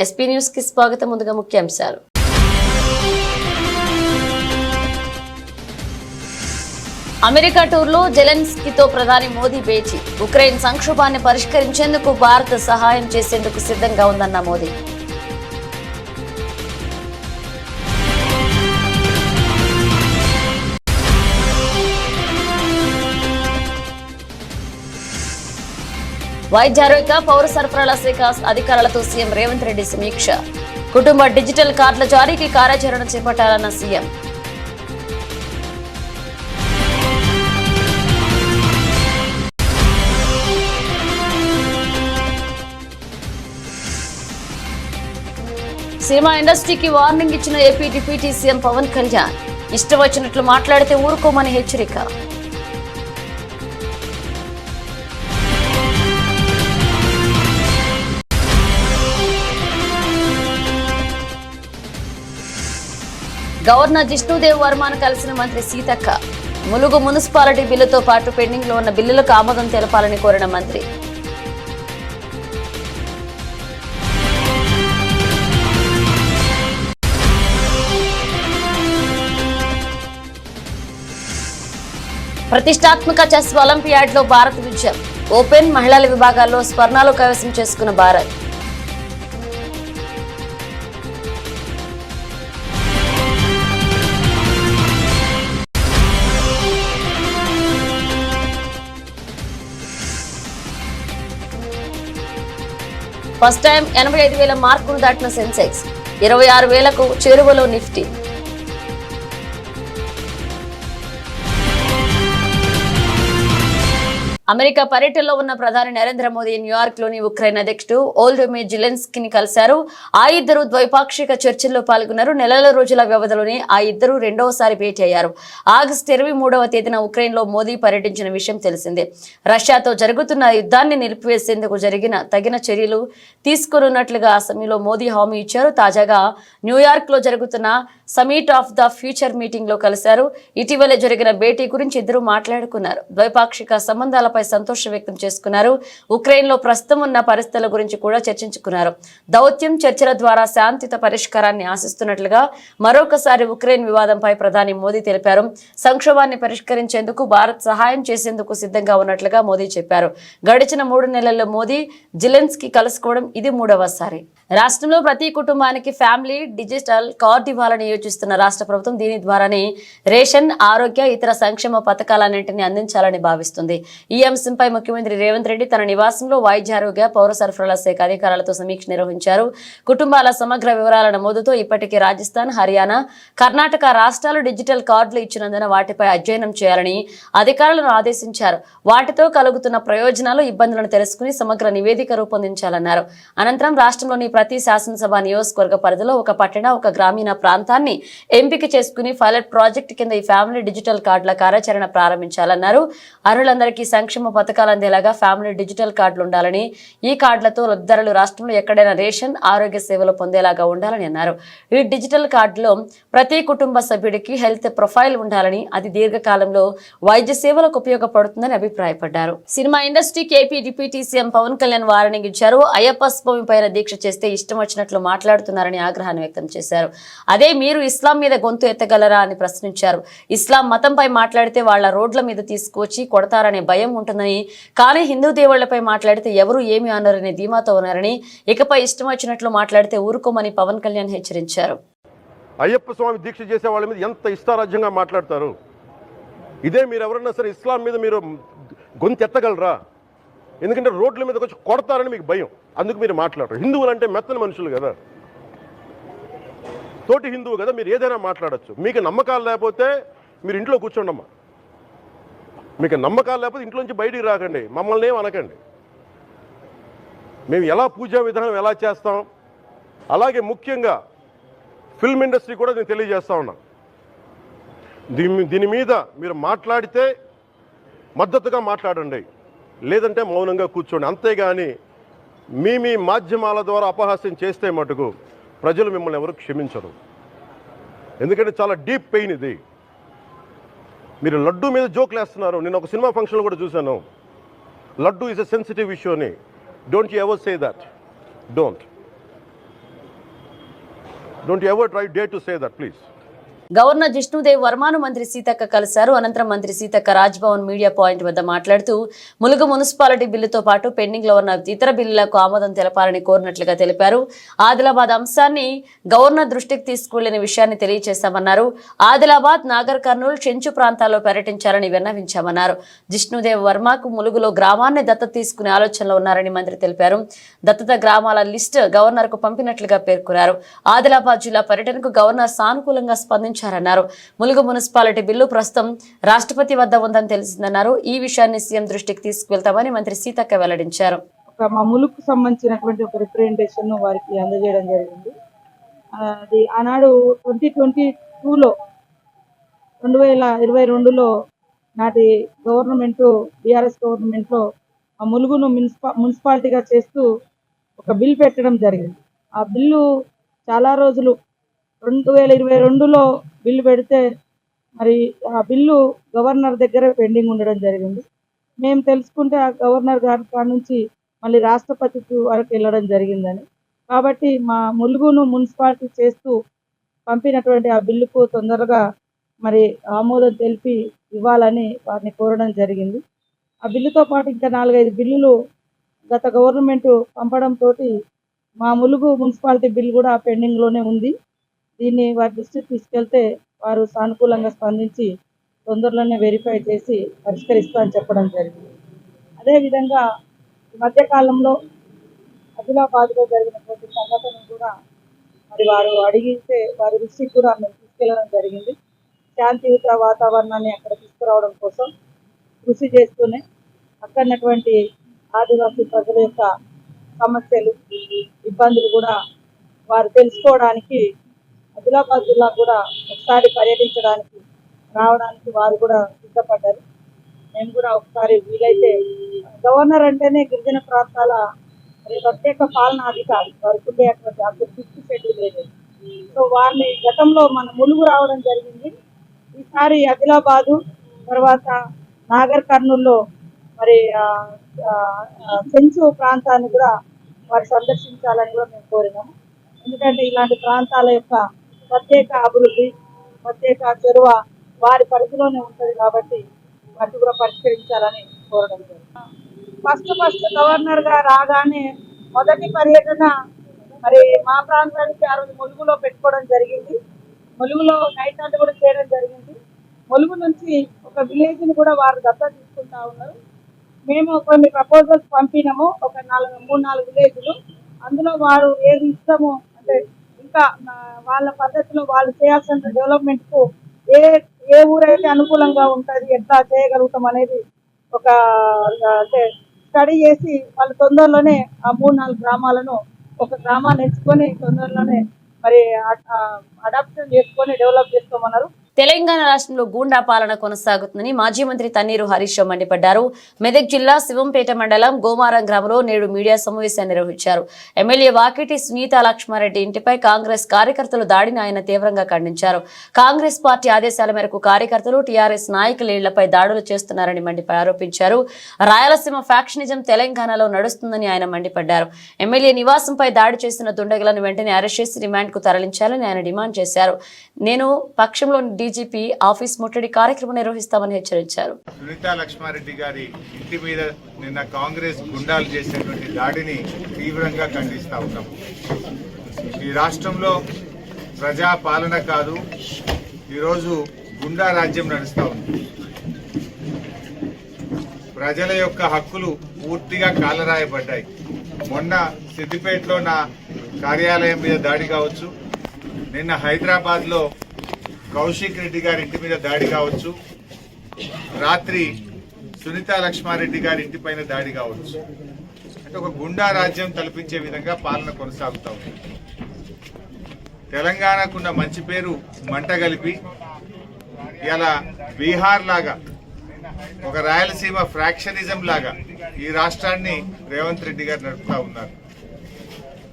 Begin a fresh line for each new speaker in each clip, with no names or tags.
SP news కి స్వాగతం. ముందుగా ముఖ్యాంశాలు. అమెరికా టూర్లో జెలెన్స్కీతో ప్రధాని మోదీ భేటీ. ఉక్రెయిన్ సంక్షోభాన్ని పరిష్కరించేందుకు భారత్ సహాయం చేసేందుకు సిద్ధంగా ఉందన్న మోదీ. వైద్య ఆరోగ్య పౌర సరఫరాల శాఖ అధికారులతో సీఎం రేవంత్ రెడ్డి సమీక్ష. కుటుంబ డిజిటల్ కార్డుల జారీకి కార్యాచరణ చేపట్టాలన్న సీఎం. సినిమా ఇండస్ట్రీకి వార్నింగ్ ఇచ్చిన AP deputy CM Pawan Kalyan. ఇష్టం వచ్చినట్లు మాట్లాడితే ఊరుకోమని హెచ్చరిక. గవర్నర్ జిష్ణుదేవ్ వర్మను కలిసిన మంత్రి సీతక్క. ములుగు మున్సిపాలిటీ బిల్లుతో పాటు పెండింగ్ లో ఉన్న బిల్లులకు ఆమోదం తెలపాలని కోరిన మంత్రి. ప్రతిష్టాత్మక చెస్ ఒలింపియాడ్ లో భారత్ విజయం. ఓపెన్, మహిళల విభాగాల్లో స్వర్ణాలు కైవసం చేసుకున్న భారత్. ఫస్ట్ టైం 85,000 మార్కులు దాటిన సెన్సెక్స్. 26,000కు చేరువలో నిఫ్టీ. అమెరికా పర్యటనలో ఉన్న ప్రధాని నరేంద్ర మోదీ న్యూయార్క్ లోని ఉక్రెయిన్ అధ్యక్షుడు వోల్డోమిర్ జెలెన్స్కీని కలిశారు. ఆ ఇద్దరు ద్వైపాక్షిక చర్చల్లో పాల్గొన్నారు. నెలల రోజుల వ్యవధిలోనే ఆ ఇద్దరు రెండవసారి భేటీ అయ్యారు. ఆగస్టు 23వ తేదీన ఉక్రెయిన్ లో మోదీ పర్యటించిన విషయం తెలిసిందే. రష్యాతో జరుగుతున్న యుద్ధాన్ని నిలిపివేసేందుకు తగిన చర్యలు తీసుకున్నట్లుగా ఆ సమయంలో మోదీ హామీ ఇచ్చారు. తాజాగా న్యూయార్క్ లో జరుగుతున్న summit of the future meeting లో కలిశారు. ఇటీవలే జరిగిన భేటీ గురించి ఇద్దరు మాట్లాడుకున్నారు. ద్వైపాక్షిక సంబంధాలపై సంతోషం వ్యక్తం చేసుకున్నారు. ఉక్రెయిన్ లో ప్రస్తుతం ఉన్న పరిస్థితుల గురించి కూడా చర్చించుకున్నారు. దౌత్యం, చర్చల ద్వారా శాంతియుత పరిష్కారాన్ని ఆశిస్తున్నట్లుగా మరొకసారి ఉక్రెయిన్ వివాదంపై ప్రధాని మోదీ తెలిపారు. సంక్షోభాన్ని పరిష్కరించేందుకు భారత్ సహాయం చేసేందుకు సిద్ధంగా ఉన్నట్లుగా మోదీ చెప్పారు. గడిచిన 3 నెలల్లో మోదీ జెలెన్స్కీ కలుసుకోవడం ఇది 3వసారి. రాష్ట్రంలో ప్రతి కుటుంబానికి ఫ్యామిలీ డిజిటల్ కార్డు ఇవ్వాలని యోచిస్తున్న రాష్ట్ర ప్రభుత్వం దీని ద్వారానే రేషన్, ఆరోగ్య, ఇతర సంక్షేమ పథకాలన్నింటినీ అందించాలని భావిస్తుంది. ఈ అంశంపై ముఖ్యమంత్రి రేవంత్ రెడ్డి తన నివాసంలో వైద్య ఆరోగ్య పౌర సరఫరాల శాఖ అధికారులతో సమీక్ష నిర్వహించారు. కుటుంబాల సమగ్ర వివరాల నమోదుతో ఇప్పటికే రాజస్థాన్, హర్యానా, కర్ణాటక రాష్ట్రాలు డిజిటల్ కార్డులు ఇచ్చినందున వాటిపై అధ్యయనం చేయాలని అధికారులను ఆదేశించారు. వాటితో కలుగుతున్న ప్రయోజనాలు, ఇబ్బందులను తెలుసుకుని సమగ్ర నివేదిక రూపొందించాలన్నారు. అనంతరం రాష్ట్రంలోని ప్రతి శాసనసభ నియోజకవర్గ పరిధిలో ఒక పట్టణ, ఒక గ్రామీణ ప్రాంతాన్ని ఎంపిక చేసుకుని పైలట్ ప్రాజెక్టు కింద ఈ ఫ్యామిలీ డిజిటల్ కార్డుల కార్యాచరణ ప్రారంభించాలన్నారు. అర్హులందరికీ సంక్షేమ పథకాలు అందేలాగా ఫ్యామిలీ డిజిటల్ కార్డులు ఉండాలని, ఈ కార్డులతో లబ్ధిదారులు రాష్ట్రంలో ఎక్కడైనా రేషన్, ఆరోగ్య సేవలు పొందేలాగా ఉండాలని అన్నారు. ఈ డిజిటల్ కార్డులో ప్రతి కుటుంబ సభ్యుడికి హెల్త్ ప్రొఫైల్ ఉండాలని, అది దీర్ఘకాలంలో వైద్య సేవలకు ఉపయోగపడుతుందని అభిప్రాయపడ్డారు. సినిమా ఇండస్ట్రీకి AP deputy CM Pawan Kalyan warning ఇచ్చారు. అయ్యప్ప స్వామి పైన దీక్ష చేస్తే ఇష్టం వచ్చినట్లు మాట్లాడుతున్నారని ఆగ్రహాన్ని వ్యక్తం చేశారు. అదే మీరు ఇస్లాం మీద గొంతు ఎత్తగలరా అని ప్రశ్నించారు. ఇస్లాం మతంపై మాట్లాడితే వాళ్ల రోడ్ల మీద తీసుకొచ్చి కొడతారనే భయం ఉంటుందని, కానీ హిందూ దేవుళ్లపై మాట్లాడితే ఎవరు ఏమి అన్నారనే ధీమాతో ఉన్నారని, ఇకపై ఇష్టం వచ్చినట్లు మాట్లాడితే ఊరుకోమని పవన్ కళ్యాణ్ హెచ్చరించారు.
అయ్యప్ప స్వామి దీక్ష చేసే వాళ్ళ మీద ఎంత ఇష్టారాజ్యంగా మాట్లాడతారు. ఇదే మీరు ఎవరన్నా సరే ఇస్లాం మీద మీరు గొంతు ఎత్తగలరా? ఎందుకంటే రోడ్ల మీద వచ్చి కొడతారని మీకు భయం, అందుకు మీరు మాట్లాడరు. హిందువులు అంటే మెత్తని మనుషులు కదా, తోటి హిందువు కదా, మీరు ఏదైనా మాట్లాడచ్చు. మీకు నమ్మకాలు లేకపోతే మీరు ఇంట్లో కూర్చోండమ్మా. మీకు నమ్మకాలు లేకపోతే ఇంట్లోంచి బయటికి రాకండి, మమ్మల్ని ఏం అనకండి. మేము ఎలా పూజా విధానం ఎలా చేస్తాం, అలాగే ముఖ్యంగా ఫిల్మ్ ఇండస్ట్రీ కూడా నేను తెలియజేస్తా ఉన్నా. దీని మీద మీరు మాట్లాడితే మద్దతుగా మాట్లాడండి, లేదంటే మౌనంగా కూర్చోండి. అంతేగాని మీ మాధ్యమాల ద్వారా అపహాస్యం చేస్తే మటుకు ప్రజలు మిమ్మల్ని ఎవరు క్షమించరు. ఎందుకంటే చాలా డీప్ పెయిన్ ఇది. మీరు లడ్డు మీద జోక్లు వేస్తున్నారు. నేను ఒక సినిమా ఫంక్షన్లో కూడా చూశాను. Laddu is a sensitive issue అని. Don't you ever say that. Don't. Don't you ever dare to say that, please.
Governor Jishnu Dev వర్మను మంత్రి సీతక్క కలిశారు. అనంతరం మంత్రి సీతక్క రాజ్భవన్ మీడియా పాయింట్ వద్ద మాట్లాడుతూ ములుగు మున్సిపాలిటీ బిల్లుతో పాటు పెండింగ్ లో ఉన్న ఇతర బిల్లులకు ఆమోదం తెలపాలని కోరినట్లుగా తెలిపారు. ఆదిలాబాద్ అంశాన్ని గవర్నర్ దృష్టికి తీసుకువెళ్లిన విషయాన్ని తెలియజేశామన్నారు. ఆదిలాబాద్, నాగర్ కర్నూలు, చెంచు ప్రాంతాల్లో పర్యటించాలని విన్నవించామన్నారు. జిష్ణుదేవ్ వర్మకు ములుగులో గ్రామాన్ని దత్తత తీసుకునే ఆలోచనలో ఉన్నారని మంత్రి తెలిపారు. దత్తత గ్రామాల లిస్ట్ గవర్నర్ కు పంపినట్లుగా పేర్కొన్నారు. ఆదిలాబాద్ జిల్లా పర్యటనకు గవర్నర్ సానుకూలంగా స్పందించారు. ములుగు మున్సిపాలిటీ బిల్లు ప్రస్తుతం రాష్ట్రపతి వద్ద ఉందని తెలిసిందన్నారు. ఈ విషయాన్ని సీఎం దృష్టికి తీసుకువెళ్తామని మంత్రి సీతక్క వెల్లడించారు.
మా ములుగుకు సంబంధించినటువంటి ఒక రిప్రజెంటేషన్ వారికి అందజేయడం జరిగింది. అది ఆనాడు 2022లో 2022లో నాటి గవర్నమెంట్, బీఆర్ఎస్ గవర్నమెంట్లో ఆ ములుగును మున్సిపాలిటీగా చేస్తూ ఒక బిల్ పెట్టడం జరిగింది. ఆ బిల్లు చాలా రోజులు 2022లో బిల్లు పెడితే మరి ఆ బిల్లు గవర్నర్ దగ్గర పెండింగ్ ఉండడం జరిగింది. మేము తెలుసుకుంటే ఆ గవర్నర్ గారి కాడ నుంచి మళ్ళీ రాష్ట్రపతి వరకు వెళ్ళడం జరిగిందని. కాబట్టి మా ములుగును మున్సిపాలిటీ చేస్తూ పంపినటువంటి ఆ బిల్లుకు తొందరగా మరి ఆమోదం తెలిపి ఇవ్వాలని వారిని కోరడం జరిగింది. ఆ బిల్లుతో పాటు ఇంకా 4-5 బిల్లులు గత గవర్నమెంట్ పంపడంతో మా ములుగు మున్సిపాలిటీ బిల్ కూడా పెండింగ్లోనే ఉంది. దీన్ని వారి దృష్టికి తీసుకెళ్తే వారు సానుకూలంగా స్పందించి తొందరలోనే వెరిఫై చేసి పరిష్కరిస్తా అని చెప్పడం జరిగింది. అదేవిధంగా ఈ మధ్యకాలంలో ఆదిలాబాద్లో జరిగినటువంటి సంఘటనలు కూడా మరి వారు అడిగితే వారి దృష్టికి కూడా మేము తీసుకెళ్లడం జరిగింది. శాంతియుత వాతావరణాన్ని అక్కడ తీసుకురావడం కోసం కృషి చేస్తూనే అక్కడటువంటి ఆదివాసీ ప్రజల యొక్క సమస్యలు, ఇబ్బందులు కూడా వారు తెలుసుకోవడానికి ఆదిలాబాద్ జిల్లా కూడా ఒకసారి పర్యటించడానికి రావడానికి వారు కూడా సిద్ధపడ్డారు. మేము కూడా ఒకసారి వీలైతే, గవర్నర్ అంటేనే గిరిజన ప్రాంతాల ప్రత్యేక పాలనా అధికారి, వారికి ఉండేటువంటి అప్పుడు 5th షెడ్యూల్ లేదు. సో వారిని గతంలో మన ములుగు రావడం జరిగింది. ఈసారి ఆదిలాబాదు తర్వాత నాగర్ కర్నూల్లో మరి చెంచు ప్రాంతాన్ని కూడా వారు సందర్శించాలని కూడా మేము కోరినాము. ఎందుకంటే ఇలాంటి ప్రాంతాల యొక్క ప్రత్యేక అభివృద్ధి, ప్రత్యేక చొరవ వారి పరిధిలోనే ఉంటుంది కాబట్టి వాటిని కూడా పరిష్కరించాలని కోరడం జరిగింది. ఫస్ట్ గవర్నర్ గా రాగానే మొదటి పర్యటన మరి మా ప్రాంతానికి ఆ రోజు ములుగులో పెట్టుకోవడం జరిగింది. ములుగులో నైట్ అంతా కూడా చేయడం జరిగింది. ములుగు నుంచి ఒక విలేజ్ ని కూడా వారు దత్తత తీసుకుంటా ఉన్నారు. మేము కొన్ని ప్రపోజల్స్ పంపినాము, ఒక 3-4 విలేజ్లు. అందులో వారు ఏది ఇష్టమో అంటే ఇంకా వాళ్ళ పద్ధతిలో వాళ్ళు చేయాల్సిన డెవలప్మెంట్ కు ఏ ఊరైతే అనుకూలంగా ఉంటుంది, ఎట్లా చేయగలుగుతాం అనేది ఒక అంటే స్టడీ చేసి వాళ్ళు తొందరలోనే ఆ 3-4 గ్రామాలను ఒక గ్రామాన్ని ఎంచుకొని తొందరలోనే మరి అడాప్షన్ చేసుకొని డెవలప్ చేసుకోమన్నారు.
తెలంగాణ రాష్ట్రంలో గూండా పాలన కొనసాగుతుందని మాజీ మంత్రి తన్నీరు హరీష్ రావు మండిపడ్డారు. మెదక్ జిల్లా శివంపేట మండలం గోమారం గ్రామంలో నేడు మీడియా సమావేశాన్ని నిర్వహించారు. ఎమ్మెల్యే వాకిటి సునీత లక్ష్మారెడ్డి ఇంటిపై కాంగ్రెస్ కార్యకర్తలు దాడిని ఆయన తీవ్రంగా ఖండించారు. కాంగ్రెస్ పార్టీ ఆదేశాల మేరకు కార్యకర్తలు టీఆర్ఎస్ నాయకుల ఇళ్లపై దాడులు చేస్తున్నారని ఆరోపించారు. రాయలసీమ ఫ్యాక్షనిజం తెలంగాణలో నడుస్తుందని ఆయన మండిపడ్డారు. ఎమ్మెల్యే నివాసంపై దాడి చేసిన దుండగులను వెంటనే అరెస్ట్ చేసి రిమాండ్ కు తరలించాలని ఆయన డిమాండ్ చేశారు. నేను పక్షంలోని డీజీపీ ఆఫీస్ ముట్టడి కార్యక్రమం నిర్వహిస్తామని హెచ్చరించారు.
సునీత లక్ష్మారెడ్డి గారి ఇంటి మీద నిన్న కాంగ్రెస్ గుండాలు చేసినటువంటి దాడిని తీవ్రంగా ఖండిస్తా ఉన్నాం. ఈ రాష్ట్రంలో ప్రజా పాలన కాదు, ఈరోజు గుండా రాజ్యం నడుస్తూ ఉంది. ప్రజల యొక్క హక్కులు పూర్తిగా కాలరాయబడ్డాయి. మొన్న సిద్దిపేటలో నా కార్యాలయం మీద దాడి కావచ్చు, నిన్న హైదరాబాద్లో కౌశిక్ రెడ్డి గారి ఇంటి మీద దాడి కావచ్చు, రాత్రి సునీత లక్ష్మారెడ్డి గారి ఇంటి పైన దాడి కావచ్చు. అంటే ఒక గుండా రాజ్యం తలపించే విధంగా పాలన కొనసాగుతా ఉంది. తెలంగాణకున్న మంచి పేరు మంట కలిపి ఇలా బీహార్ లాగా ఒక రాయలసీమ ఫ్రాక్షనిజం లాగా ఈ రాష్ట్రాన్ని రేవంత్ రెడ్డి గారు నడుపుతా ఉన్నారు.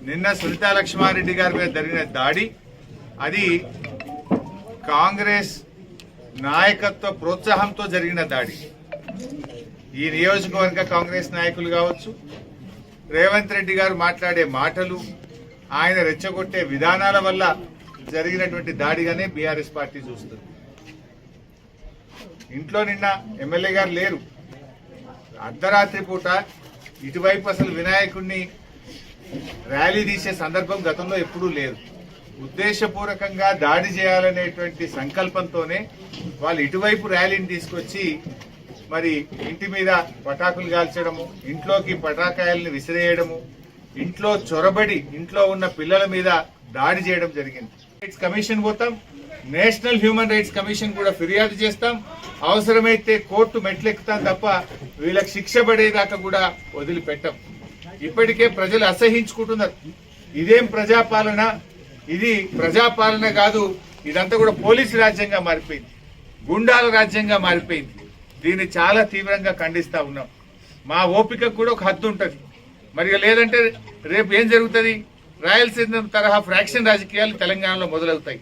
నిన్న సునీత లక్ష్మారెడ్డి గారి మీద జరిగిన దాడి అది కాంగ్రెస్ నాయకత్వ ప్రోత్సాహంతో జరిగిన దాడి. ఈ నియోజకవర్గ కాంగ్రెస్ నాయకులు కావచ్చు, రేవంత్ రెడ్డి గారు మాట్లాడే మాటలు, ఆయన రెచ్చగొట్టే విధానాల వల్ల జరిగినటువంటి దాడిగానే బీఆర్ఎస్ పార్టీ చూస్తుంది. ఇంట్లో నిన్న ఎమ్మెల్యే గారు లేరు. అర్ధరాత్రి పూట ఇటువైపు అసలు వినాయకుడిని ర్యాలీ తీసే సందర్భం గతంలో ఎప్పుడూ లేదు. ఉద్దేశపూర్వకంగా దాడి చేయాలనేటువంటి సంకల్పంతోనే వాళ్ళు ఇటువైపు ర్యాలీని తీసుకొచ్చి మరి ఇంటి మీద పటాకులు కాల్చడము, ఇంట్లోకి పటాకాయల్ని విసిరేయడము, ఇంట్లో చొరబడి ఇంట్లో ఉన్న పిల్లల మీద దాడి చేయడం జరిగింది. రైట్స్ కమిషన్ పోతాం, నేషనల్ హ్యూమన్ రైట్స్ కమిషన్ కూడా ఫిర్యాదు చేస్తాం, అవసరమైతే కోర్టు మెట్లెక్కుతాం తప్ప వీళ్ళకి శిక్ష పడేదాకా కూడా వదిలిపెట్టాం. ఇప్పటికే ప్రజలు అసహించుకుంటున్నారు. ఇదేం ప్రజాపాలన, ఇది ప్రజాపాలన కాదు, ఇదంతా కూడా పోలీసు రాజ్యంగా మారిపోయింది, గుండాల రాజ్యంగా మారిపోయింది. దీన్ని చాలా తీవ్రంగా ఖండిస్తా ఉన్నాం. మా ఓపికకు కూడా ఒక హద్దు ఉంటుంది. మరి లేదంటే రేపు ఏం జరుగుతుంది? రాయలసీమ తరహా ఫ్రాక్షన్ రాజకీయాలు తెలంగాణలో మొదలవుతాయి.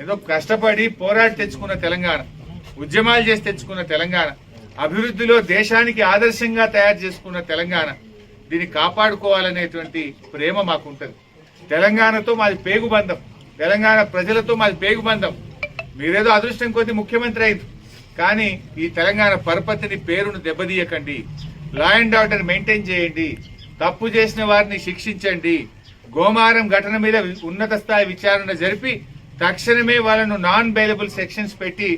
ఏదో కష్టపడి పోరాడి తెచ్చుకున్న తెలంగాణ, ఉద్యమాలు చేసి తెచ్చుకున్న తెలంగాణ, అభివృద్ధిలో దేశానికి ఆదర్శంగా తయారు చేసుకున్న తెలంగాణ, దీన్ని కాపాడుకోవాలనేటువంటి ప్రేమ మాకుంటది. తెలంగాణతో మాది పేగుబంధం, తెలంగాణ ప్రజలతో మాది పేగుబంధం. మీరేదో అదృష్టం కొద్ది ముఖ్యమంత్రి అయింది, కానీ ఈ తెలంగాణ పరపతిని పేరును దెబ్బతీయకండి. లా అండ్ ఆర్డర్ మెయింటైన్ చేయండి, తప్పు చేసిన వారిని శిక్షించండి. గోమారం ఘటన మీద ఉన్నత స్థాయి విచారణ జరిపి తక్షణమే వాళ్ళను నాన్ బెయిలబుల్ సెక్షన్స్ పెట్టి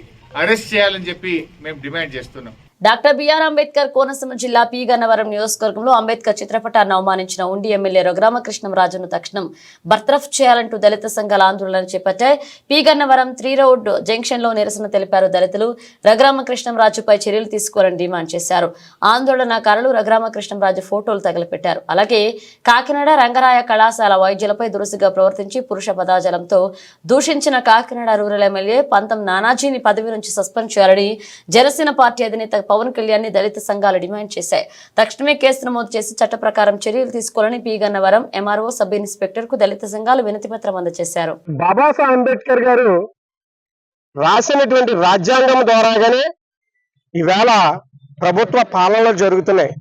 అరెస్ట్ చేయాలని చెప్పి మేము డిమాండ్ చేస్తున్నాం.
డాక్టర్ బిఆర్ అంబేద్కర్ కోనసీమ జిల్లా పి గన్నవరం నియోజకవర్గంలో అంబేద్కర్ చిత్రపటాన్ని అవమానించిన ఉండి ఎమ్మెల్యే రఘురామకృష్ణంరాజును తక్షణం బర్తరఫ్ చేయాలంటూ దళిత సంఘాల ఆందోళన చేపట్టాయి. పి గన్నవరం 3 రోడ్ జంక్షన్ లో నిరసన తెలిపారు దళితులు. రఘురామకృష్ణంరాజుపై చర్యలు తీసుకోవాలని డిమాండ్ చేశారు. ఆందోళనకారులు రఘురామకృష్ణంరాజు ఫోటోలు తగలపెట్టారు. అలాగే కాకినాడ రంగరాయ కళాశాల వైద్యులపై దురుసుగా ప్రవర్తించి పురుష పదాజలంతో దూషించిన కాకినాడ రూరల్ ఎమ్మెల్యే పంతం నానాజీని పదవి నుంచి సస్పెండ్ చేయాలని జనసేన పార్టీ అధినేత పవన్ కళ్యాణ్ దళిత సంఘాలు డిమాండ్ చేశాయి. తక్షణమే కేసు నమోదు చేసి చట్ట ప్రకారం చర్యలు తీసుకోవాలని P Gannavaram MRO sub inspector కు దళిత సంఘాలు వినతి పత్రం అందజేశారు.
బాబాసాహెబ్ అంబేద్కర్ గారు రాసినటువంటి రాజ్యాంగం ద్వారాగానే ఈవేళ ప్రభుత్వ పాలనలు జరుగుతున్నాయి,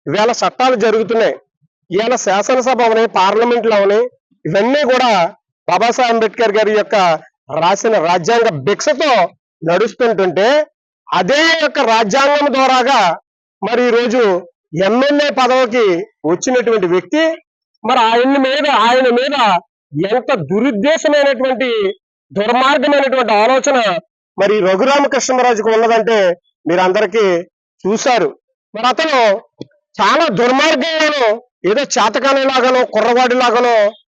ఈవేళ చట్టాలు జరుగుతున్నాయి, ఈవేళ శాసనసభ అవని, పార్లమెంట్లు అవని, ఇవన్నీ కూడా బాబాసాహెబ్ అంబేద్కర్ గారి యొక్క రాసిన రాజ్యాంగ భిక్షతో నడుస్తుంటుంటే అదే యొక్క రాజ్యాంగం ద్వారాగా మరి ఈరోజు ఎమ్మెల్యే పదవికి వచ్చినటువంటి వ్యక్తి మరి ఆయన మీద ఎంత దురుద్దేశమైనటువంటి దుర్మార్గమైనటువంటి ఆలోచన మరి రఘురామకృష్ణరాజుకు ఉన్నదంటే మీరు అందరికీ చూశారు. మరి అతను చాలా దుర్మార్గంగానో ఏదో చేతకానిలాగానో కుర్రవాడిలాగానో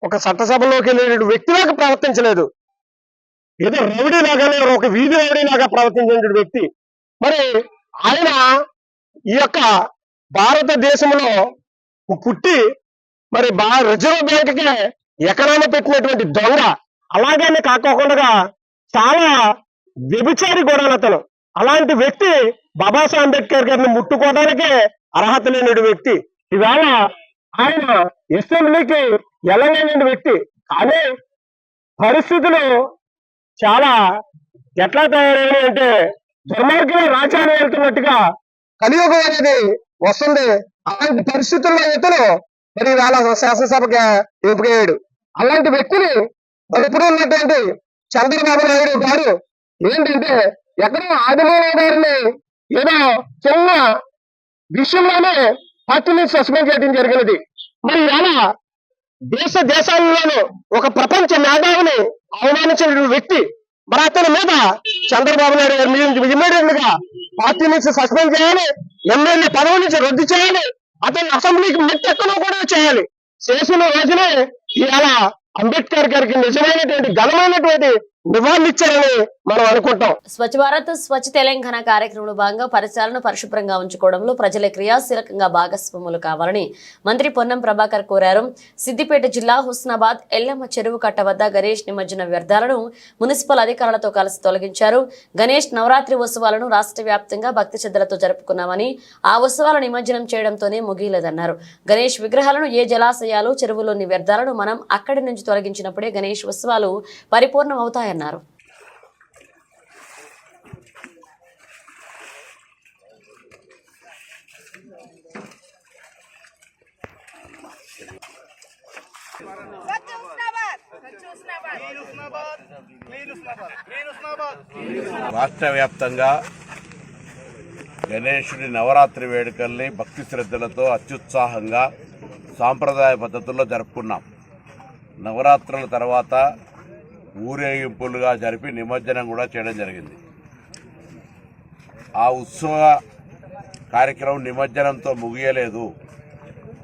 ఒక చట్టసభలోకి వెళ్ళే వ్యక్తిలాగా ప్రవర్తించలేదు. ఏదో రౌడీ లాగానే ఒక వీధి రౌడీ లాగా ప్రవర్తించిన వ్యక్తి. మరి ఆయన ఈ యొక్క భారతదేశంలో పుట్టి మరి రిజర్వ్ బ్యాంక్ ఎకరాన్ని పెట్టినటువంటి దొంగ, అలాగనే కాకోకుండా చాలా వ్యభిచారి కూడా అతను. అలాంటి వ్యక్తి బాబాసాహెబ్ అంబేద్కర్ గారిని ముట్టుకోవడానికే అర్హత లేని వ్యక్తి. ఇవాళ ఆయన అసెంబ్లీకి వెళ్ళలేని వ్యక్తి. కానీ పరిస్థితులు చాలా ఎట్లా తయారయ్యాయి అంటే దుర్మార్గంగా రాజ్యాన్ని వెళ్తున్నట్టుగా కలియుగం అనేది వస్తుంది. అలాంటి పరిస్థితుల్లో ఇతను మరి వాళ్ళ శాసనసభకి ఎంపికయ్యాడు. అలాంటి వ్యక్తిని మరి ఇప్పుడు ఉన్నటువంటి చంద్రబాబు నాయుడు గారు ఏంటంటే ఎక్కడో ఆదిమూలయ్య గారిని ఏదో చిన్న విషయంలోనే పార్టీ నుంచి సస్పెండ్ చేయడం జరిగినది. మరి ఇలా దేశాల్లోనూ ఒక ప్రపంచ మేధావిని అవమానించిన వ్యక్తి మరి అతని మీద చంద్రబాబు నాయుడు గారు ఇమ్మీడియట్ గా పార్టీ నుంచి సస్పెండ్ చేయాలి, ఎమ్మెల్యే పదవి నుంచి రద్దు చేయాలి, అతన్ని అసెంబ్లీకి మెట్టెక్కను కూడా చేయాలి. చేసిన రోజునే ఇవాళ అంబేద్కర్ గారికి నిజమైనటువంటి ఘనమైనటువంటి నివాళులిచ్చారని మనం అనుకుంటాం.
స్వచ్ఛ భారత్ స్వచ్ఛ తెలంగాణ కార్యక్రమంలో భాగంగా పరిసరాలను పరిశుభ్రంగా ఉంచుకోవడంలో ప్రజల క్రియాశీలకంగా భాగస్వాములు కావాలని మంత్రి పొన్నం ప్రభాకర్ కోరారు. సిద్దిపేట జిల్లా హుస్నాబాద్ ఎల్లమ్మ చెరువు కట్ట వద్ద గణేష్ నిమజ్జన వ్యర్థాలను మున్సిపల్ అధికారులతో కలిసి తొలగించారు. గణేష్ నవరాత్రి ఉత్సవాలను రాష్ట్ర వ్యాప్తంగా భక్తి శ్రద్ధలతో జరుపుకున్నామని, ఆ ఉత్సవాల నిమజ్జనం చేయడంతోనే ముగియలేదన్నారు. గణేష్ విగ్రహాలను ఏ జలాశయాలు, చెరువులోని వ్యర్థాలను మనం అక్కడి నుంచి తొలగించినప్పుడే గణేష్ ఉత్సవాలు పరిపూర్ణం అవుతాయన్నారు.
స్వచ్ఛ హుస్నాబాద్ రాష్ట్ర వ్యాప్తంగా గణేశుడి నవరాత్రి వేడుకల్ని భక్తి శ్రద్ధలతో అత్యుత్సాహంగా సాంప్రదాయ పద్ధతుల్లో జరుపుకున్నాం. నవరాత్రుల తర్వాత ఊరేగింపులుగా జరిపి నిమజ్జనం కూడా చేయడం జరిగింది. ఆ ఉత్సవ కార్యక్రమం నిమజ్జనంతో ముగియలేదు.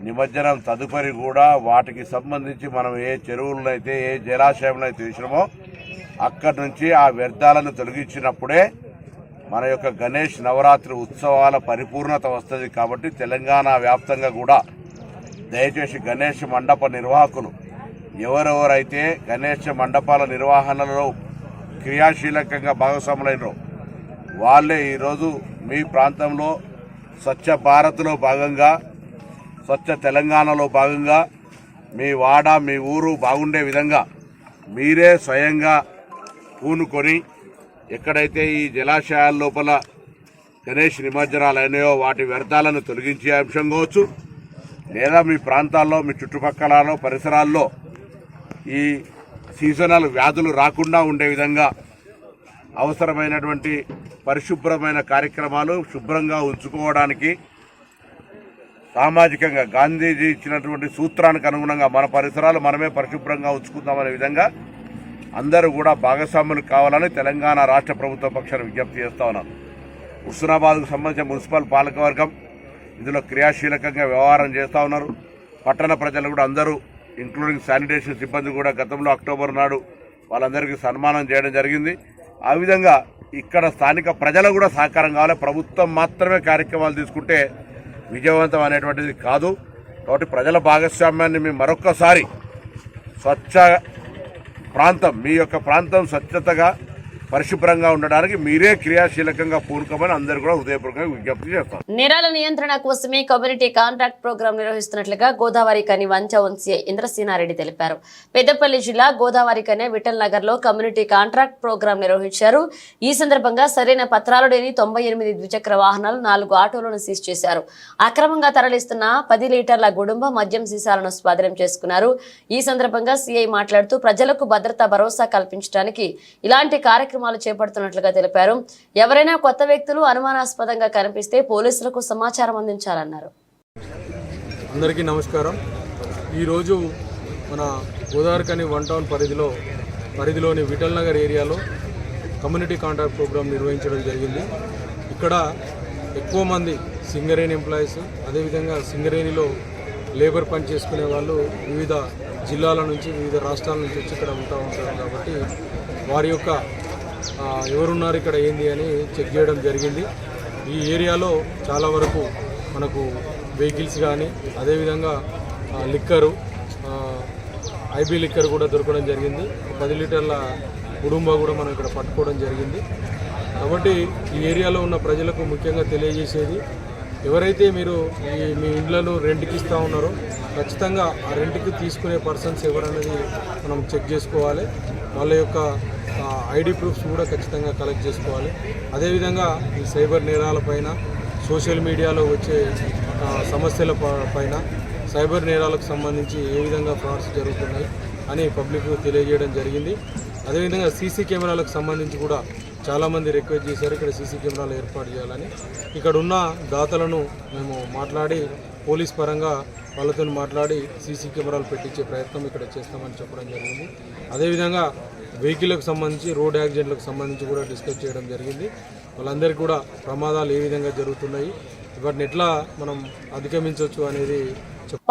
నిమజ్జనం తదుపరి కూడా వాటికి సంబంధించి మనం ఏ చెరువులనైతే ఏ జలాశయంలో అయితే తీసినామో అక్కడి నుంచి ఆ వ్యర్థాలను తొలగించినప్పుడే మన యొక్క గణేష్ నవరాత్రి ఉత్సవాల పరిపూర్ణత వస్తుంది. కాబట్టి తెలంగాణ వ్యాప్తంగా కూడా దయచేసి గణేష్ మండప నిర్వాహకులు ఎవరెవరైతే గణేష్ మండపాల నిర్వహణలో క్రియాశీలకంగా భాగస్వాములైనరో వాళ్ళే ఈరోజు మీ ప్రాంతంలో స్వచ్ఛ భారత్లో భాగంగా, స్వచ్ఛ తెలంగాణలో భాగంగా మీ వాడ మీ ఊరు బాగుండే విధంగా మీరే స్వయంగా పూనుకొని ఎక్కడైతే ఈ జలాశయాల లోపల గణేష్ నిమజ్జనాలు అయినాయో వాటి వ్యర్థాలను తొలగించే అంశం కావచ్చు, లేదా మీ ప్రాంతాల్లో మీ చుట్టుపక్కల పరిసరాల్లో ఈ సీజనల్ వ్యాధులు రాకుండా ఉండే విధంగా అవసరమైనటువంటి పరిశుభ్రమైన కార్యక్రమాలు శుభ్రంగా ఉంచుకోవడానికి సామాజికంగా గాంధీజీ ఇచ్చినటువంటి సూత్రానికి అనుగుణంగా మన పరిసరాలు మనమే పరిశుభ్రంగా ఉంచుకుందామనే విధంగా అందరూ కూడా భాగస్వాములు కావాలని తెలంగాణ రాష్ట్ర ప్రభుత్వ పక్షాన్ని విజ్ఞప్తి చేస్తా ఉన్నాను. హుస్నాబాద్కు సంబంధించిన మున్సిపల్ పాలకవర్గం ఇందులో క్రియాశీలకంగా వ్యవహారం చేస్తూ ఉన్నారు. పట్టణ ప్రజలు కూడా అందరూ ఇంక్లూడింగ్ శానిటేషన్ సిబ్బంది కూడా గతంలో అక్టోబర్ నాడు వాళ్ళందరికీ సన్మానం చేయడం జరిగింది. ఆ విధంగా ఇక్కడ స్థానిక ప్రజలు కూడా సహకారం కావాలి. ప్రభుత్వం మాత్రమే కార్యక్రమాలు తీసుకుంటే విజయవంతం అనేటువంటిది కాదు. కాబట్టి ప్రజల భాగస్వామ్యాన్ని మేము మరొక్కసారి స్వచ్ఛ ప్రాంతం మీ యొక్క ప్రాంతం స్వచ్ఛతగా పరిశుభ్రంగా ఉండడానికి మీరే క్రియాశీలకంగా పూనుకోమని అందరూ కూడా హృదయపూర్వకంగా విజ్ఞప్తి చేస్తాం.
నేరాల నియంత్రణ కోసమే కమ్యూనిటీ కాంట్రాక్ట్ ప్రోగ్రాం నిర్వహిస్తున్నట్లుగా గోదావరి కని వంశీ ఇంద్రసేనారెడ్డి తెలిపారు. పెద్దపల్లి జిల్లా గోదావరి కని విఠల్ నగర్ లో కమ్యూనిటీ కాంట్రాక్ట్ ప్రోగ్రాం నిర్వహించారు. ఈ సందర్భంగా సరైన పత్రాలు లేని 98 ద్విచక్ర వాహనాలు 4 ఆటోలను సీజ్ చేశారు. అక్రమంగా తరలిస్తున్న 10 లీటర్ల గుడుంబ మద్యం సీసాలను స్వాధీనం చేసుకున్నారు. ఈ సందర్భంగా సీఐ మాట్లాడుతూ ప్రజలకు భద్రతా భరోసా కల్పించడానికి ఇలాంటి కార్యక్రమాలు చేపడుతున్నట్లుగా తెలిపారు. ఎవరైనా కొత్త వ్యక్తులు అనుమానాస్పదంగా కనిపిస్తే పోలీసులకు సమాచారం అందించాలన్నారు.
అందరికీ నమస్కారం. ఈరోజు మన గోదావరి కని 1 టౌన్ పరిధిలోని విఠల్ నగర్ ఏరియాలో కమ్యూనిటీ కాంట్రాక్ట్ ప్రోగ్రాం నిర్వహించడం జరిగింది. ఇక్కడ ఎక్కువ మంది సింగరేణి ఎంప్లాయీస్, అదేవిధంగా సింగరేణిలో లేబర్ పని చేసుకునే వాళ్ళు వివిధ జిల్లాల నుంచి వివిధ రాష్ట్రాల నుంచి వచ్చి ఇక్కడ ఉంటారు. కాబట్టి వారి యొక్క ఎవరున్నారు ఇక్కడ ఏంది అని చెక్ చేయడం జరిగింది. ఈ ఏరియాలో చాలా వరకు మనకు వెహికల్స్ కానీ అదేవిధంగా లిక్కరు, ఐబీ లిక్కర్ కూడా దొరకడం జరిగింది. 10 లీటర్ల కుటుంబ కూడా మనం ఇక్కడ పట్టుకోవడం జరిగింది. కాబట్టి ఈ ఏరియాలో ఉన్న ప్రజలకు ముఖ్యంగా తెలియజేసేది, ఎవరైతే మీరు మీ ఇండ్లను రెంట్కి ఇస్తూ ఉన్నారో ఖచ్చితంగా ఆ రెంట్కి తీసుకునే పర్సన్స్ ఎవరనేది మనం చెక్ చేసుకోవాలి. వాళ్ళ యొక్క ఐడి ప్రూఫ్స్ కూడా ఖచ్చితంగా కలెక్ట్ చేసుకోవాలి. అదేవిధంగా ఈ సైబర్ నేరాలపైన, సోషల్ మీడియాలో వచ్చే సమస్యల పైన, సైబర్ నేరాలకు సంబంధించి ఏ విధంగా ఫ్రాడ్స్ జరుగుతున్నాయి అని పబ్లిక్ తెలియజేయడం జరిగింది. అదేవిధంగా సీసీ కెమెరాలకు సంబంధించి కూడా చాలామంది రిక్వెస్ట్ చేశారు ఇక్కడ సీసీ కెమెరాలు ఏర్పాటు చేయాలని. ఇక్కడ ఉన్న దాతలను మేము మాట్లాడి పోలీస్ పరంగా వాళ్ళతో మాట్లాడి సీసీ కెమెరాలు పెట్టించే ప్రయత్నం ఇక్కడ చేస్తామని చెప్పడం జరిగింది. అదేవిధంగా వెహికల్కి సంబంధించి, రోడ్ యాక్సిడెంట్లకు సంబంధించి కూడా డిస్కస్ చేయడం జరిగింది. వాళ్ళందరికీ కూడా ప్రమాదాలు ఏ విధంగా జరుగుతున్నాయి, వాటిని ఎట్లా మనం అధిగమించవచ్చు అనేది.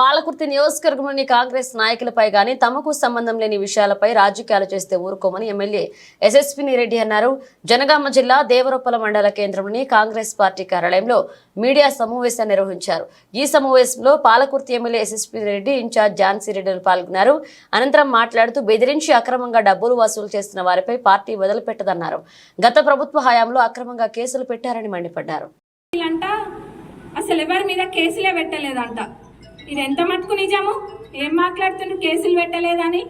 పాలకుర్తి నియోజకవర్గంలోని కాంగ్రెస్ నాయకులపై గానీ తమకు సంబంధం లేని విషయాలపై రాజకీయాలు చేస్తే ఊరుకోమని ఎమ్మెల్యే ఎస్ఎస్పీ రెడ్డి అన్నారు. జనగామ జిల్లా దేవరొప్పల మండల కేంద్రంలోని కాంగ్రెస్ పార్టీ కార్యాలయంలో మీడియా సమావేశాన్ని నిర్వహించారు. ఈ సమావేశంలో Palakurthi MLA SSP Reddy, incharge Jhansi రెడ్డిలు పాల్గొన్నారు. అనంతరం మాట్లాడుతూ బెదిరించి అక్రమంగా డబ్బులు వసూలు చేస్తున్న వారిపై పార్టీ వదిలిపెట్టదన్నారు. గత ప్రభుత్వ హయాంలో అక్రమంగా కేసులు పెట్టారని మండిపడ్డారు.
అసలు ఎవరి మీద కేసులే పెట్టలేదంట. ఇది ఎంత మటుకు నిజము? ఏం మాట్లాడుతున్నారు కేసులు పెట్టలేదని?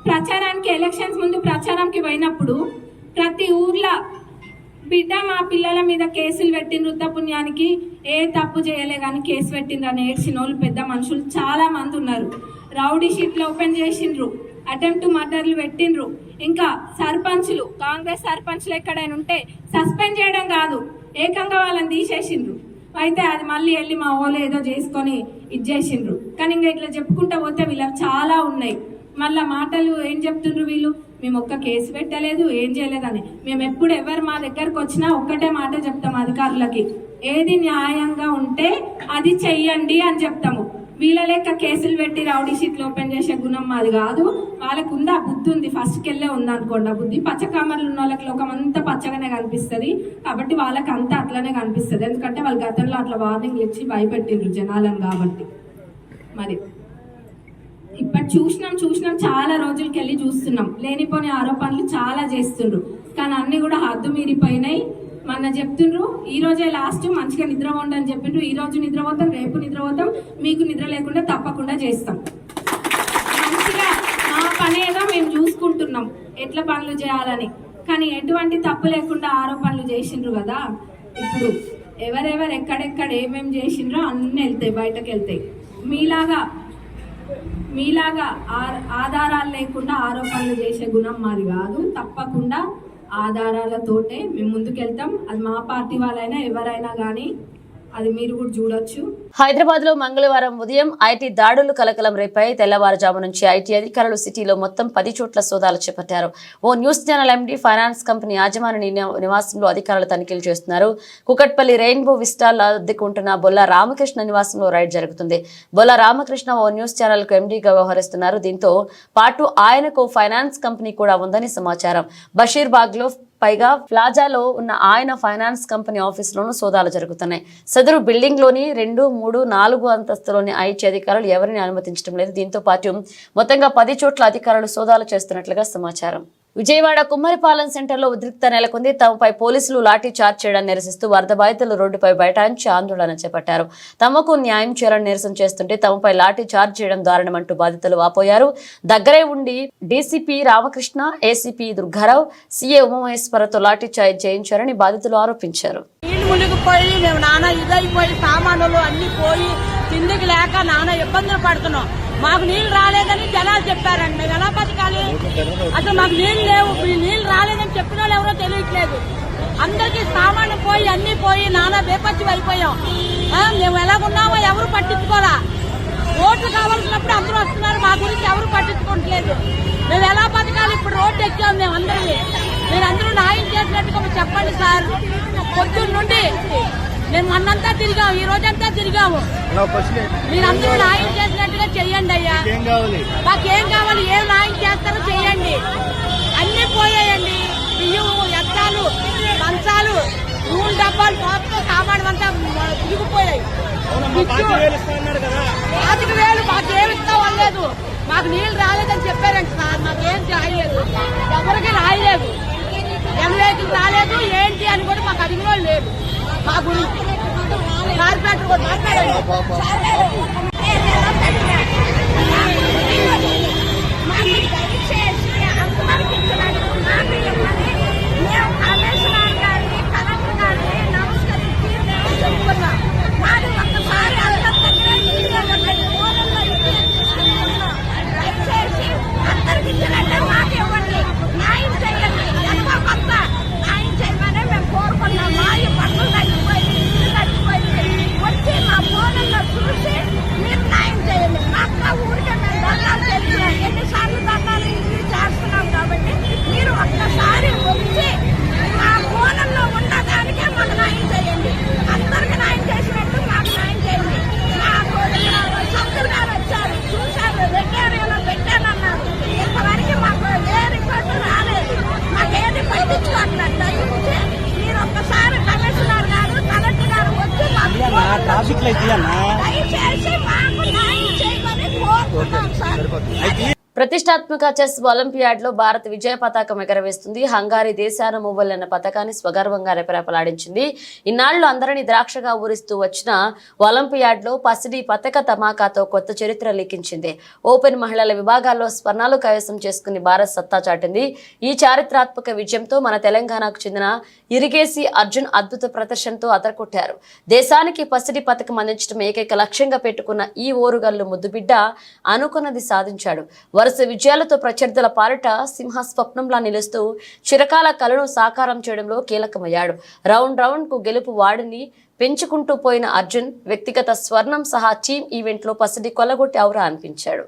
ప్రచారానికి, ఎలక్షన్స్ ముందు ప్రచారానికి పోయినప్పుడు ప్రతి ఊర్లో బిడ్డ మా పిల్లల మీద కేసులు పెట్టిన వృద్ధపుణ్యానికి ఏ తప్పు చేయలే కానీ కేసు పెట్టిండ్రు అని ఏడ్చిన వాళ్ళు పెద్ద మనుషులు చాలా మంది ఉన్నారు. రౌడీ షీట్లు ఓపెన్ చేసిండ్రు, అటెంప్ట్ మర్డర్లు పెట్టిండ్రు. ఇంకా సర్పంచ్లు, కాంగ్రెస్ సర్పంచ్లు ఎక్కడైనా ఉంటే సస్పెండ్ చేయడం కాదు, ఏకంగా వాళ్ళని తీసేసిండ్రు. అయితే అది మళ్ళీ వెళ్ళి మా వాళ్ళు ఏదో చేసుకొని ఇచ్చేసిండ్రు. కానీ ఇంకా ఇట్లా చెప్పుకుంటా పోతే వీళ్ళకి చాలా ఉన్నాయి. మళ్ళా మాటలు ఏం చెప్తుండ్రు వీళ్ళు, మేము ఒక్క కేసు పెట్టలేదు, ఏం చేయలేదని. మేము ఎప్పుడు ఎవరు మా దగ్గరకు వచ్చినా ఒక్కటే మాట చెప్తాం అధికారులకి, ఏది న్యాయంగా ఉంటే అది చెయ్యండి అని చెప్తాము. వీళ్ళ లెక్క కేసులు పెట్టి రౌడీ షీట్లు ఓపెన్ చేసే గుణం మాది కాదు. వాళ్ళకు ఉందా బుద్ధి ఉంది, ఫస్ట్కి వెళ్ళే ఉంది అనుకోండి ఆ బుద్ధి. పచ్చకామర్లు ఉన్న వాళ్ళకి లోకం అంతా పచ్చగానే కనిపిస్తుంది కాబట్టి వాళ్ళకి అంతా అట్లనే కనిపిస్తుంది. ఎందుకంటే వాళ్ళు గతంలో అట్లా వార్నింగ్లు ఇచ్చి భయపెట్టిండ్రు జనాలను. కాబట్టి మరి ఇప్పుడు చూసినాం చాలా రోజులకి వెళ్ళి చూస్తున్నాం, లేనిపోని ఆరోపణలు చాలా చేస్తుండ్రు. కానీ అన్ని కూడా హద్దు మీరిపోయినాయి. మొన్న చెప్తుండ్రు ఈ రోజే లాస్ట్, మంచిగా నిద్ర పోండి అని చెప్పిండ్రు. ఈ రోజు నిద్రపోతాం, రేపు నిద్రపోతాం, మీకు నిద్ర లేకుండా తప్పకుండా చేస్తాం. మంచిగా మా పని ఏదో మేము చూసుకుంటున్నాం ఎట్లా పనులు చేయాలని. కానీ ఎటువంటి తప్పు లేకుండా ఆరోపణలు చేసిండ్రు కదా. ఇప్పుడు ఎవరెవరు ఎక్కడెక్కడ ఏమేమి చేసిండ్రో అన్నీ వెళ్తాయి, బయటకు వెళ్తాయి. మీలాగా ఆధారాలు లేకుండా ఆరోపణలు చేసే గుణం మాది కాదు. తప్పకుండా ఆధారాలతోటే మేము ముందుకెళ్తాం. అది మా పార్టీ వాళ్ళైనా ఎవరైనా కానీ అది మీరు కూడా చూడొచ్చు.
హైదరాబాద్ లో మంగళవారం ఉదయం ఐటీ దాడులు కలకలం రేపాయి. తెల్లవారుజాము నుంచి ఐటీ అధికారులు సిటీలో మొత్తం 10 చోట్ల సోదాలు చేపట్టారు. ఓ news channel MD finance company యాజమాని నివాసంలో అధికారులు తనిఖీలు చేస్తున్నారు. కుకట్పల్లి రెయిన్బో విస్టాల్ అద్దెకుంటున్న బొల్ల రామకృష్ణ నివాసంలో రైడ్ జరుగుతుంది. బొల్ల రామకృష్ణ ఓ న్యూస్ ఛానల్ కు ఎండీగా వ్యవహరిస్తున్నారు. దీంతో పాటు ఆయనకు ఫైనాన్స్ కంపెనీ కూడా ఉందని సమాచారం. బషీర్బాగ్ లో పైగా ప్లాజాలో ఉన్న ఆయన ఫైనాన్స్ కంపెనీ ఆఫీసులోనూ సోదాలు జరుగుతున్నాయి. సదరు బిల్డింగ్ లోని 2, 3, 4 అంతస్తులోని ఐటీ అధికారులు ఎవరిని అనుమతించడం లేదు. దీంతో పాటు మొత్తంగా 10 చోట్ల అధికారులు సోదాలు చేస్తున్నట్లుగా సమాచారం. విజయవాడ కుమ్మరిపాలెం సెంటర్లో ఉద్రిక్తత నెలకొంది. తమపై పోలీసులు లాఠీ చార్జ్ చేయడాన్ని నిరసిస్తూ వరద బాధితులు రోడ్డుపై బైఠాయించి ఆందోళన చేపట్టారు. తమకు న్యాయం చేయాలని నిరసన చేస్తుంటే తమపై లాఠీ చార్జ్ చేయడం దారుణమంటూ బాధితులు వాపోయారు. దగ్గరే ఉండి DCP Ramakrishna, ACP Durgarao, CA ఉమామహేశ్వరతో లాఠీ చార్జ్ చేయించారని బాధితులు ఆరోపించారు.
మునిగిపోయి మేము నాన్న ఇదైపోయి సామానులు అన్ని పోయి తిండికి లేక నాన్న ఇబ్బందులు పడుతున్నాం. మాకు నీళ్లు రాలేదని జనాలు చెప్పారండి. మేము ఎలా బతకాలి? అసలు మాకు నీళ్లు లేవు. నీళ్లు రాలేదని చెప్పిన వాళ్ళు ఎవరో తెలియట్లేదు. అందరికీ సామాను పోయి అన్ని పోయి నానా బేపచ్చి అయిపోయాం. మేము ఎలాగున్నామో ఎవరు పట్టించుకోరా. ఓట్లు కావాల్సినప్పుడు అందరూ వస్తున్నారు, మా గురించి ఎవరు పట్టించుకోవట్లేదు. మేము ఎలా బతకాలి? ఇప్పుడు రోడ్డు ఎక్కాం మేము అందరినీ. మీరందరూ న్యాయం చేసినట్టుగా చెప్పండి సార్. పొద్దున్న నుండి మేము అన్నంతా తిరిగాము, ఈ రోజంతా తిరిగాము. మీరందరూ న్యాయం చేసినట్టుగా చెయ్యండి అయ్యా. మాకేం కావాలి? ఏం న్యాయం చేస్తారో చెయ్యండి. అన్ని పోయాయండి, బియ్యం, ఎత్తాలు, మంచాలు, నూనె డబ్బాలు మొత్తం సామాను అంతా తిరిగిపోయాయి. 25,000 మాకేమి ఇస్తామలేదు. మాకు నీళ్లు రాలేదని చెప్పారండి సార్. మాకేం రాయలేదు, ఎవరికి రాయలేదు, ఎమ్మెల్యేకి రాలేదు. ఏంటి అని కూడా మాకు అడిగిన లేదు. మా గురించి కార్పొరేటర్ కూడా మాట్లాడండి.
ప్రతిష్టాత్మక చెస్ ఒలింపియాడ్ లో భారత్ విజయ పతాకం ఎగరవేస్తుంది. హంగారీ దేశాన మూవల్ అన్న పథకాన్ని స్వగర్వంగా రెపరెపలాడించింది. ఇన్నాళ్లు అందరినీ ద్రాక్షగా ఊరిస్తూ వచ్చిన ఒలింపియాడ్ లో పసిడి పతక ధమాకాతో కొత్త చరిత్ర లిఖించింది. ఓపెన్ మహిళల విభాగాల్లో స్వర్ణాలు కైవసం చేసుకుని భారత్ సత్తా చాటింది. ఈ చారిత్రాత్మక విజయంతో మన తెలంగాణకు చెందిన ఇరిగేసి అర్జున్ అద్భుత ప్రదర్శనతో అదరకొట్టారు. దేశానికి పసిడి పతకం అందించడం ఏకైక లక్ష్యంగా పెట్టుకున్న ఈ ఓరుగల్లు ముద్దుబిడ్డ అనుకున్నది సాధించాడు. వరుస వరుస విజయాలతో ప్రత్యర్థుల పాలిట సింహ స్వప్నంలా నిలుస్తూ చిరకాల కలను సాకారం చేయడంలో కీలకమయ్యాడు. రౌండ్ కు గెలుపు వాడిని పెంచుకుంటూ పోయిన అర్జున్ వ్యక్తిగత స్వర్ణం సహా టీమ్ ఈవెంట్లో పసిడి కొల్లగొట్టి ఔరా అనిపించాడు.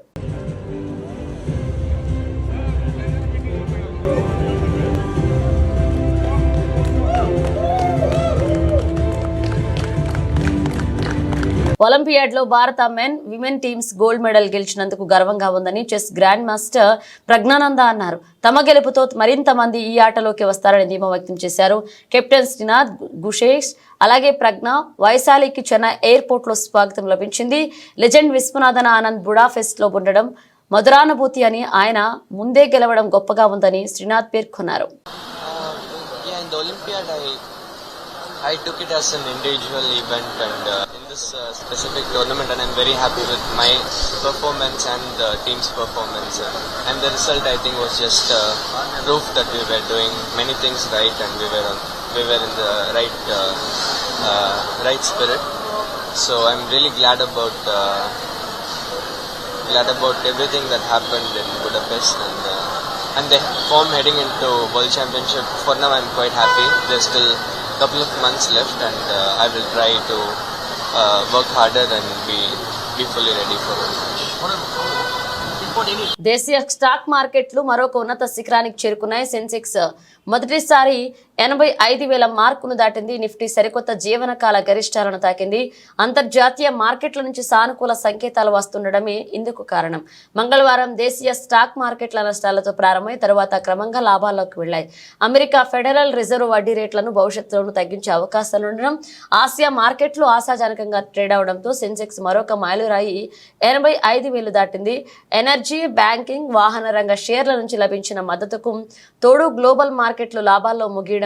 ఒలింపియాడ్లో భారత men women teams gold medal గెలిచినందుకు గర్వంగా ఉందని చెస్ గ్రాండ్ మాస్టర్ ప్రజ్ఞానంద అన్నారు. తమ గెలుపుతో మరింత మంది ఈ ఆటలోకి వస్తారని ధీమా వ్యక్తం చేశారు. కెప్టెన్ శ్రీనాథ్ గుషేష్ అలాగే ప్రజ్ఞ వైశాలికి చెన్నై ఎయిర్పోర్ట్ లో స్వాగతం లభించింది. లెజెండ్ విశ్వనాథన్ ఆనంద్ బుడాపెస్ట్ లో ఉండడం మధురానుభూతి అని, ఆయన ముందే గెలవడం గొప్పగా ఉందని శ్రీనాథ్ పేర్కొన్నారు.
I took it as an individual event and in this specific tournament, and I'm very happy with my performance and the team's performance. And the result, I think, was just proof that we were doing many things right and we were in the right spirit. So I'm really glad about everything that happened in Budapest and the form heading into World Championship. For now, I'm quite happy. There's still couple of months left and I will try to work harder and be fully ready for it.
దేశీయ stock మార్కెట్లు మరొక ఉన్నత శిఖరానికి చేరుకున్నాయి. సెన్సెక్స్ మొదటిసారి 85,000 మార్కును దాటింది. Nifty సరికొత్త జీవనకాల గరిష్టాలను తాకింది. అంతర్జాతీయ మార్కెట్ల నుంచి సానుకూల సంకేతాలు వస్తుండడమే ఇందుకు కారణం. మంగళవారం దేశీయ స్టాక్ మార్కెట్ల నష్టాలతో ప్రారంభమై తరువాత క్రమంగా లాభాల్లోకి వెళ్లాయి. అమెరికా ఫెడరల్ రిజర్వ్ వడ్డీ రేట్లను భవిష్యత్తులోనూ తగ్గించే అవకాశాలుండడం, ఆసియా మార్కెట్లు ఆశాజనకంగా ట్రేడ్ అవడంతో సెన్సెక్స్ మరొక మైలురాయి 85,000 దాటింది. ఎనర్జీ, బ్యాంకింగ్, వాహన రంగ షేర్ల నుంచి లభించిన మద్దతుకు తోడు గ్లోబల్ మార్కెట్లు లాభాల్లో ముగియడం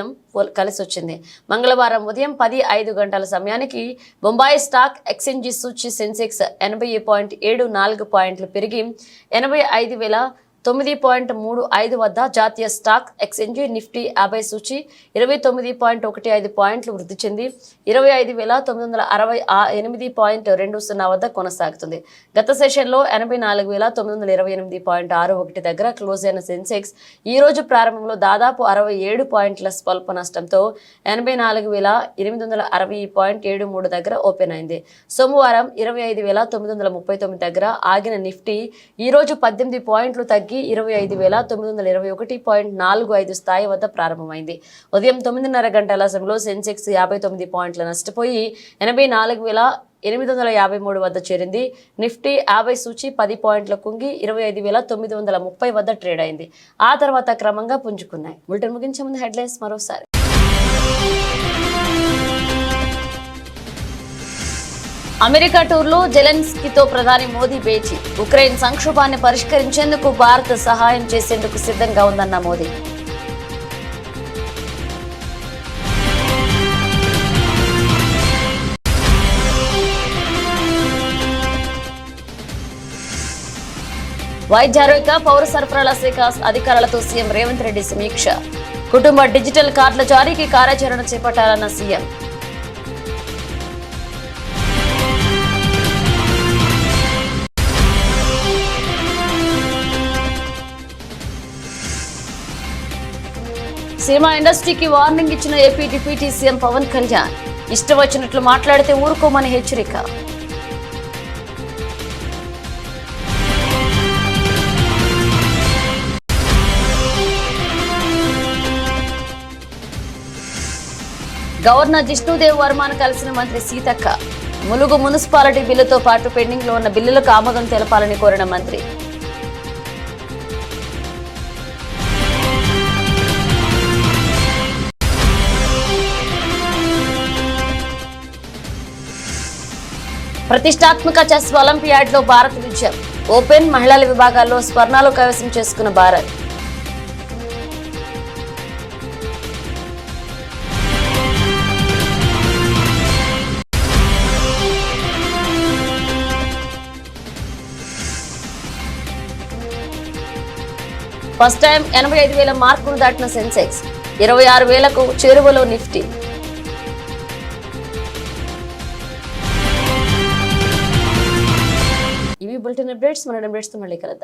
కలిసి వచ్చింది. మంగళవారం ఉదయం 10:05 గంటల సమయానికి బొంబాయి స్టాక్ ఎక్స్చేంజి సూచి సెన్సెక్స్ 80.74 పాయింట్లు పెరిగి 85,009.35 వద్ద, జాతీయ స్టాక్ ఎక్స్చేంజి నిఫ్టీ 50 సూచి 29.15 పాయింట్లు వృద్ధి చెంది 25,968.20 వద్ద కొనసాగుతుంది. గత సెషన్లో 84,928.61 దగ్గర క్లోజ్ అయిన సెన్సెక్స్ ఈ రోజు ప్రారంభంలో దాదాపు 67 పాయింట్ల స్వల్ప నష్టంతో 84,860.73 దగ్గర ఓపెన్ అయింది. సోమవారం 25,939 దగ్గర ఆగిన నిఫ్టీ ఈ రోజు 18 పాయింట్లు తగ్గి 25,921.45 స్థాయి వద్ద ప్రారంభమైంది. ఉదయం 9:30 గంటల సమయంలో సెన్సెక్స్ 59 పాయింట్ల నష్టపోయి 84,853 వద్ద చేరింది. నిఫ్టీ 50 సూచి 10 పాయింట్ల కుంగి 25,930 వద్ద ట్రేడ్ అయింది. ఆ తర్వాత క్రమంగా పుంజుకున్నాయి. బులెటిన్ ముగించే ముందు హెడ్లైన్స్ మరోసారి. అమెరికా టూర్లో జెలెన్స్కీతో ప్రధాని మోదీ భేటీ. ఉక్రెయిన్ సంక్షోభాన్ని పరిష్కరించేందుకు భారత్ సహాయం చేసేందుకు సిద్ధంగా ఉందన్న మోదీ. వైద్యారోగ్య పౌర సరఫరాల శాఖ అధికారులతో సీఎం రేవంత్ రెడ్డి సమీక్ష. కుటుంబ డిజిటల్ కార్డుల జారీకి కార్యాచరణ చేపట్టాలన్న సీఎం. సినిమా ఇండస్ట్రీకి వార్నింగ్ ఇచ్చిన AP deputy CM Pawan Kalyan. ఇష్టం వచ్చినట్లు మాట్లాడితే ఊరుకోమని హెచ్చరిక. గవర్నర్ జిష్ణుదేవ్ వర్మను కలిసిన మంత్రి సీతక్క. ములుగు మున్సిపాలిటీ బిల్లుతో పాటు పెండింగ్ లో ఉన్న బిల్లులకు ఆమోదం తెలపాలని కోరిన మంత్రి. ప్రతిష్టాత్మక చెస్ ఒలింపియాడ్ లో భారత్ విజయం. ఓపెన్, మహిళల విభాగాల్లో స్వర్ణాలు కైవసం చేసుకున్న భారత్. ఫస్ట్ టైం 85,000 మార్కును దాటిన సెన్సెక్స్ 26,000కు చేరువలో నిఫ్టీ. ఇవి బులెటిన్ అప్డేట్స్. మన అప్డేట్స్ తో మళ్ళీ కలుద్దాం.